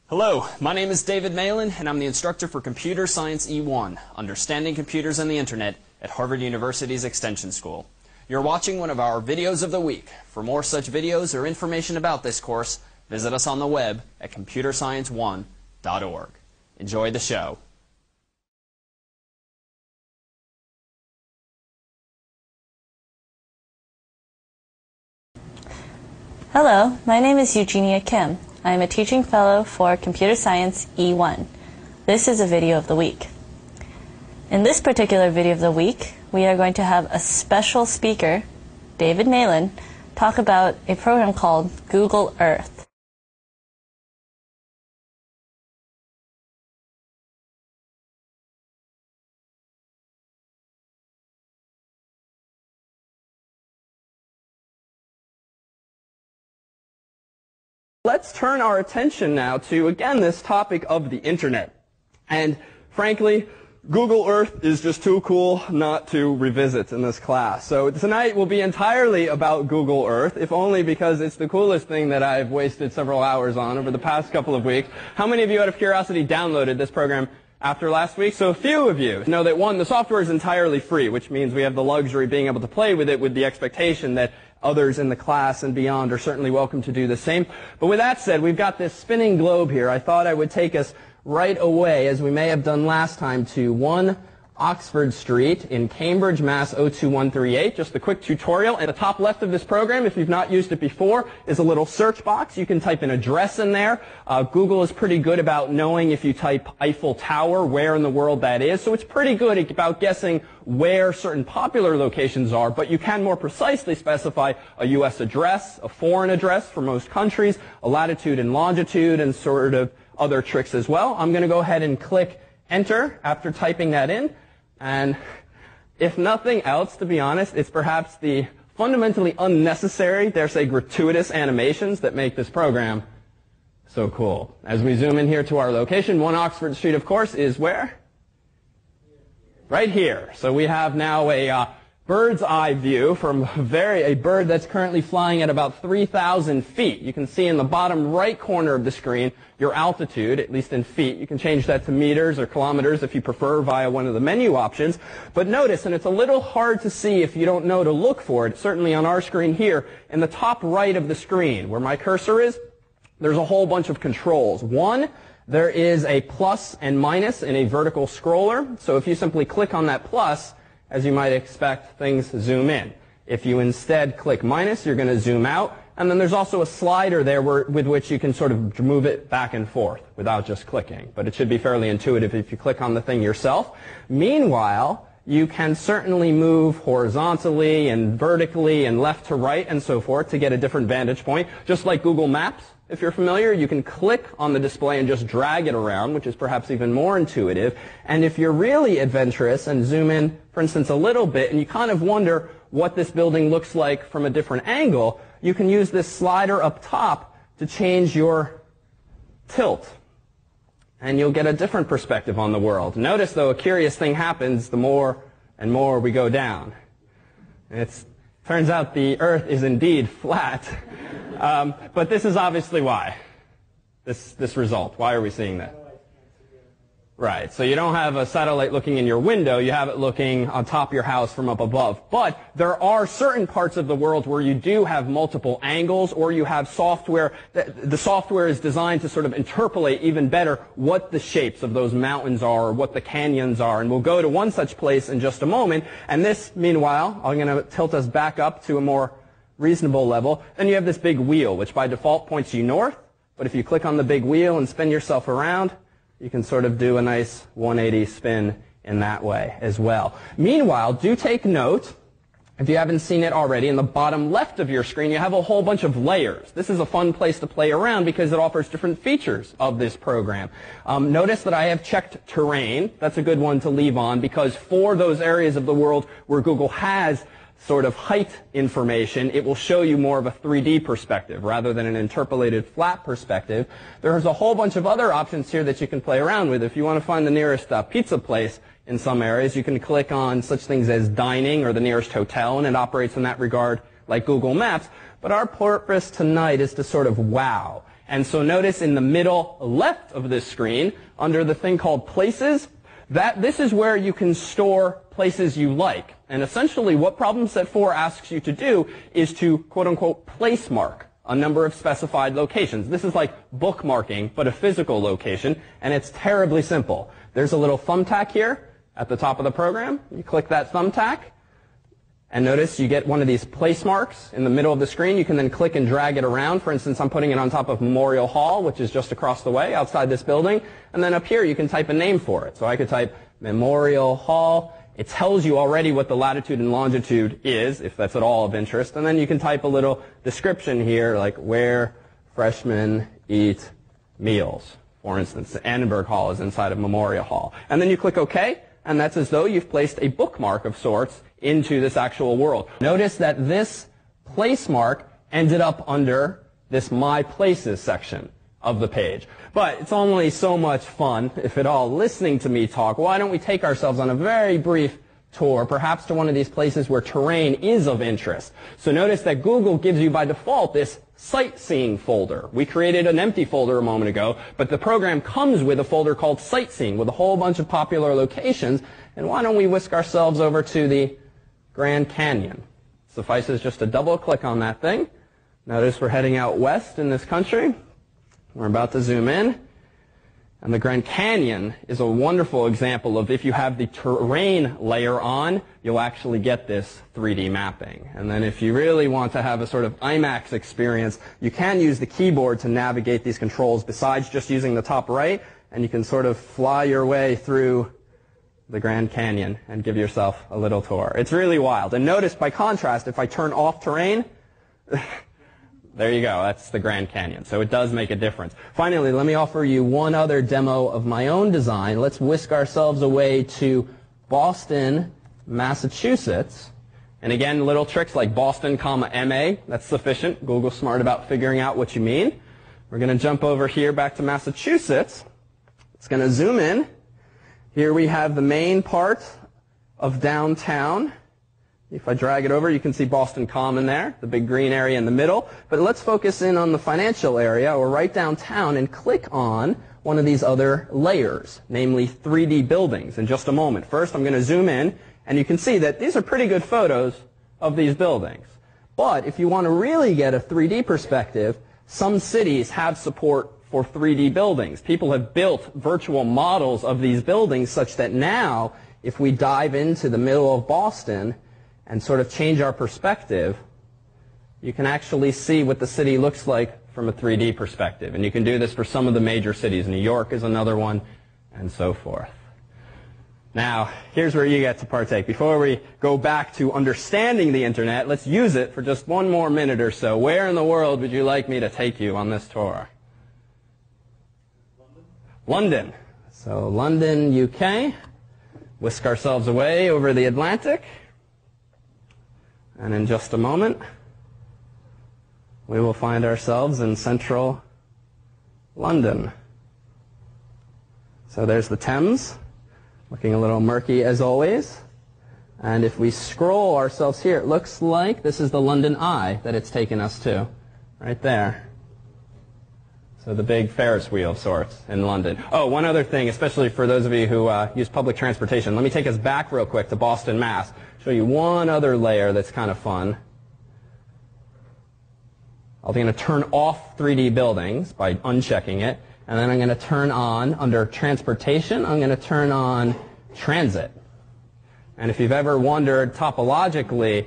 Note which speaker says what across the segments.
Speaker 1: Hello, my name is David Malin, and I'm the instructor for Computer Science E1, Understanding Computers and the Internet at Harvard University's Extension School. You're watching one of our videos of the week. For more such videos or information about this course, visit us on the web at computerscience1.org. Enjoy the show.
Speaker 2: Hello, my name is Eugenia Kim. I am a teaching fellow for Computer Science E1. This is a video of the week. In this particular video of the week, we are going to have a special speaker, David Malin, talk about a program called Google Earth.
Speaker 3: Let's turn our attention now to, again, this topic of the internet. And frankly, Google Earth is just too cool not to revisit in this class. So tonight will be entirely about Google Earth, if only because it's the coolest thing that I've wasted several hours on over the past couple of weeks. How many of you, out of curiosity, downloaded this program after last week? So a few of you know that, one, the software is entirely free, which means we have the luxury of being able to play with it with the expectation that others in the class and beyond are certainly welcome to do the same. But with that said, we've got this spinning globe here. I thought I would take us right away, as we may have done last time, to 1 Oxford Street in Cambridge, Mass. 02138. Just a quick tutorial. At the top left of this program, if you've not used it before, is a little search box. You can type an address in there. Google is pretty good about knowing if you type Eiffel Tower, where in the world that is. So it's pretty good about guessing where certain popular locations are, but you can more precisely specify a U.S. address, a foreign address for most countries, a latitude and longitude, and sort of other tricks as well. I'm going to go ahead and click Enter after typing that in. And if nothing else, to be honest, it's perhaps the fundamentally unnecessary, dare say gratuitous animations that make this program so cool. As we zoom in here to our location, 1 Oxford Street, of course, is where? Right here. So we have now a bird's eye view from a bird that's currently flying at about 3,000 feet. You can see in the bottom right corner of the screen your altitude, at least in feet. You can change that to meters or kilometers if you prefer via one of the menu options. But notice, and it's a little hard to see if you don't know to look for it, certainly on our screen here, in the top right of the screen where my cursor is, there's a whole bunch of controls. One, there is a plus and minus in a vertical scroller. So if you simply click on that plus, as you might expect, things zoom in. If you instead click minus, you're going to zoom out. And then there's also a slider there with which you can sort of move it back and forth without just clicking. But it should be fairly intuitive if you click on the thing yourself. Meanwhile, you can certainly move horizontally and vertically and left to right and so forth to get a different vantage point. Just like Google Maps, if you're familiar, you can click on the display and just drag it around, which is perhaps even more intuitive. And if you're really adventurous and zoom in, for instance, a little bit, and you kind of wonder what this building looks like from a different angle, you can use this slider up top to change your tilt. And you'll get a different perspective on the world. Notice, though, a curious thing happens the more and more we go down. Turns out the Earth is indeed flat. But this is obviously why. This result. Why are we seeing that? Right. So you don't have a satellite looking in your window. You have it looking on top of your house from up above. But there are certain parts of the world where you do have multiple angles, or you have software. The software is designed to sort of interpolate even better what the shapes of those mountains are or what the canyons are. And we'll go to one such place in just a moment. And this, meanwhile, I'm going to tilt us back up to a more reasonable level. Then you have this big wheel, which by default points you north. But if you click on the big wheel and spin yourself around, you can sort of do a nice 180 spin in that way as well. Meanwhile, do take note, if you haven't seen it already, in the bottom left of your screen, you have a whole bunch of layers. This is a fun place to play around because it offers different features of this program. Notice that I have checked terrain. That's a good one to leave on because for those areas of the world where Google has sort of height information, it will show you more of a 3D perspective rather than an interpolated flat perspective. There's a whole bunch of other options here that you can play around with. If you want to find the nearest pizza place in some areas, you can click on such things as dining or the nearest hotel, and it operates in that regard like Google Maps. But our purpose tonight is to sort of wow And so notice in the middle left of this screen, under the thing called Places, this is where you can store places you like. And essentially what problem set 4 asks you to do is to, quote unquote, place mark a number of specified locations. This is like bookmarking, but a physical location, and it's terribly simple. There's a little thumbtack here at the top of the program. You click that thumbtack, and notice you get one of these place marks in the middle of the screen. You can then click and drag it around. For instance, I'm putting it on top of Memorial Hall, which is just across the way outside this building. And then up here you can type a name for it. So I could type Memorial Hall. It tells you already what the latitude and longitude is, if that's at all of interest. And then you can type a little description here, like where freshmen eat meals. For instance, the Annenberg Hall is inside of Memorial Hall. And then you click OK, and that's as though you've placed a bookmark of sorts into this actual world. Notice that this place mark ended up under this My Places section of the page. But it's only so much fun, if at all, listening to me talk. Why don't we take ourselves on a very brief tour, perhaps to one of these places where terrain is of interest. So notice that Google gives you by default this sightseeing folder. We created an empty folder a moment ago, but the program comes with a folder called sightseeing with a whole bunch of popular locations. And why don't we whisk ourselves over to the Grand Canyon? Suffices just to double click on that thing. Notice we're heading out west in this country. We're about to zoom in. And the Grand Canyon is a wonderful example of if you have the terrain layer on, you'll actually get this 3D mapping. And then if you really want to have a sort of IMAX experience, you can use the keyboard to navigate these controls besides just using the top right, and you can sort of fly your way through the Grand Canyon and give yourself a little tour. It's really wild. And notice, by contrast, if I turn off terrain, there you go. That's the Grand Canyon. So it does make a difference. Finally, let me offer you one other demo of my own design. Let's whisk ourselves away to Boston, Massachusetts. And again, little tricks like Boston, MA. That's sufficient. Google's smart about figuring out what you mean. We're going to jump over here back to Massachusetts. It's going to zoom in. Here we have the main part of downtown. If I drag it over, you can see Boston Common there, the big green area in the middle. But let's focus in on the financial area, or right downtown, and click on one of these other layers, namely 3D buildings, in just a moment. First, I'm going to zoom in, and you can see that these are pretty good photos of these buildings. But if you want to really get a 3D perspective, some cities have support for 3D buildings. People have built virtual models of these buildings such that now, if we dive into the middle of Boston and sort of change our perspective, you can actually see what the city looks like from a 3D perspective. And you can do this for some of the major cities. New York is another one, and so forth. Now, here's where you get to partake. Before we go back to understanding the internet, let's use it for just one more minute or so. Where in the world would you like me to take you on this tour? London. So London, UK. Whisk ourselves away over the Atlantic. And in just a moment, we will find ourselves in central London. So there's the Thames, looking a little murky as always. And if we scroll ourselves here, it looks like this is the London Eye that it's taken us to, right there. So the big Ferris wheel of sorts in London. Oh, one other thing, especially for those of you who use public transportation. Let me take us back real quick to Boston, Mass. Show you one other layer that's kind of fun. I'm going to turn off 3D buildings by unchecking it. And then I'm going to turn on, under transportation, I'm going to turn on transit. And if you've ever wondered topologically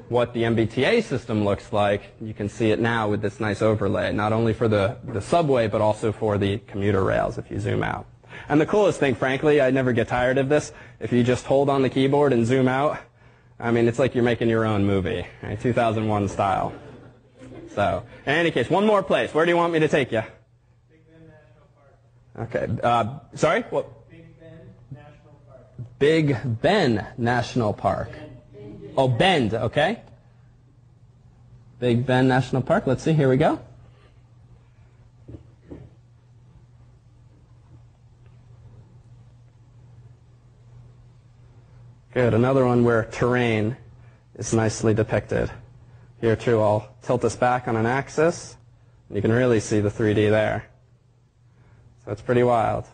Speaker 3: what the MBTA system looks like, you can see it now with this nice overlay, not only for the subway, but also for the commuter rails if you zoom out. And the coolest thing, frankly, I never get tired of this, if you just hold on the keyboard and zoom out, I mean, it's like you're making your own movie, right? 2001 style. So, in any case, one more place. Where do you want me to take you?
Speaker 4: Big Bend National Park.
Speaker 3: Okay. Sorry? What?
Speaker 4: Big Bend National Park.
Speaker 3: Big Ben National Park. Oh, Bend, okay. Big Ben National Park. Let's see. Here we go. Good. Another one where terrain is nicely depicted. Here, too, I'll tilt us back on an axis You can really see the 3D there. So it's pretty wild.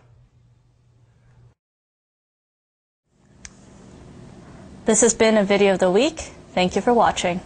Speaker 2: This has been a video of the week. Thank you for watching.